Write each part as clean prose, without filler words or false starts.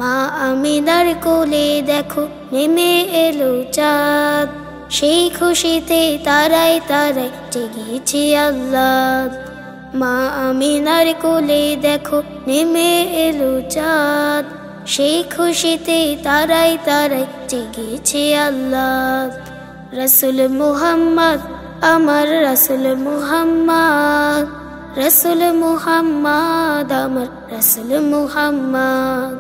মা আমিনার কোলে দেখো নেমে এলো চাঁদ, সেই খুশিতে তারাই তারাই জেগেছে আল্লাহ। মা আমিনার কোলে দেখো নেমে এলো চাঁদ, সেই খুশিতে তারাই তারাই জেগেছে আল্লাহ। রসুল মুহাম্মদ আমার রসুল মুহাম্মদ, রসুল মুহাম্মদ আমার রসুল মুহাম্মদ,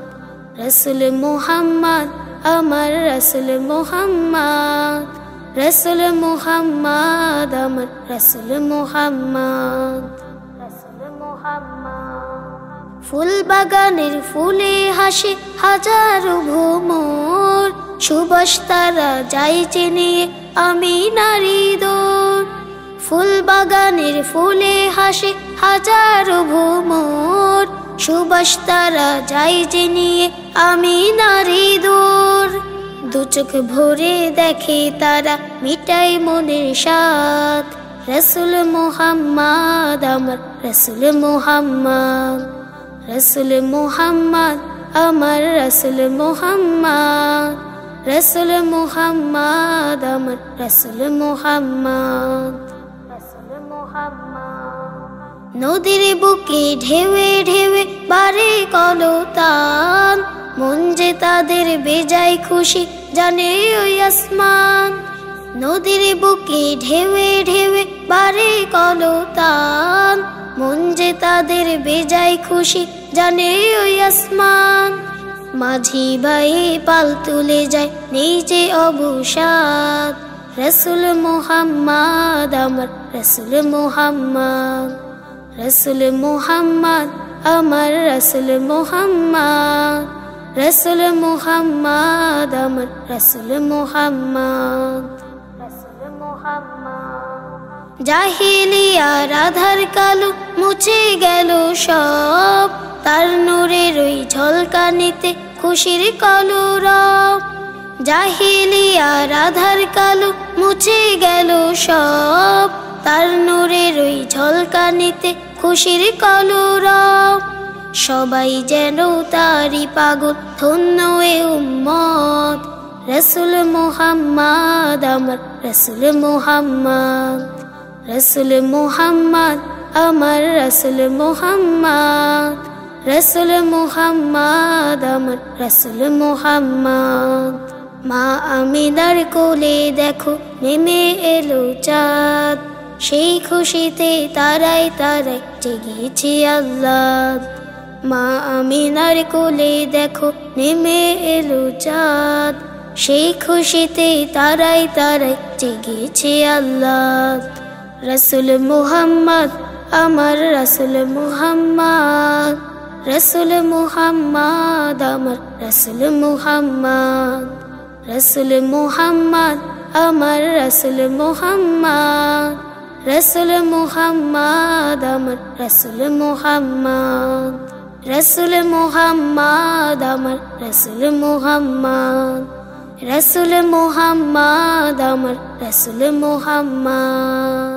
রসুল মুহাম্মদ আমার রসুল মুহাম্মদ, রসুল মুহাম্মদ আমার রসুল মুহাম্মদ, রসুল মুহাম্মদ। ফুল বাগানের ফুলে হাসে হাজারো ভ্রমর, সুবাস তারা যাই চিনিয়ে আমিনার দৌড়। ফুল বাগানের ফুলে হাসে হাজারো ভ্রমর, সুবাস তারা যাই চিনিয়ে আমিনার দৌড়। দু চোখ ভরে দেখে তারা মিটাই মনের সাথ, রসুল মুহাম্মদ আমার রসুল মুহাম্মদ, রসুল মুহাম্মদ আমার রসুল মুহাম্মদ, রসুল মুহাম্মদ আমার রসুল মুহাম্মদ, রসুল মুহাম্মদ। নদীর বুকে ঢেউে ঢেউে বারে কলতান, মন যে তাদের বেজায় খুশি জানে ওই আসমান। নদীর বুকে ঢেউে ঢেউে বারে কলতান, মন যে তাদের বেজায় খুশি জানে ওই আসমান। মাঝি ভাই পাল তুলে যায় নেই যে অবসাদ, রসুল মুহাম্মদ আমার রসুল মুহাম্মদ, রসুল মুহাম্মদ আমার রসুল মুহাম্মদ, রসুল মুহাম্মদ আমার রসুল মুহাম্মদ, রসুল মুহাম্মদ। জাহিলিয়ার আধার কালো মুছে গেল সব, তার নূরের ওই ঝলকানিতে খুশির কলরব। জাহিলিয়ার আধার কালো মুছে গেল সব, তার নূরের ওই ঝলকানিতে খুশির কলরব। সবাই যেন তারি পাগল ধন্য এ উম্মত, রসুল মুহাম্মদ আমার রসুল মুহাম্মদ, রসুল মুহাম্মদ আমার রসুল মুহাম্মদ, রসুল মুহাম্মদ আমার রসুল মুহাম্মদ। মা আমিনার কোলে দেখো নেমে এলো চাঁদ, সেই খুশিতে তারাই তারাই জেগেছে আল্লাহ। মা আমিনার কোলে দেখো নেমে এলো চাঁদ, সেই খুশিতে তারাই তারাই জেগেছে আল্লাহ। রসুল মুহাম্মদ আমার রসুল মুহাম্মদ, রসুল মুহাম্মদ আমার রসুল মুহাম্মদ, রসুল মুহাম্মদ আমার রসুল মুহাম্মদ, রসুল মুহাম্মদ আমার রসুল মুহাম্মদ, রসুল মুহাম্মদ আমার রসুল মুহাম্মদ, রসুল মুহাম্মদ আমার রসুল মুহাম্মদ।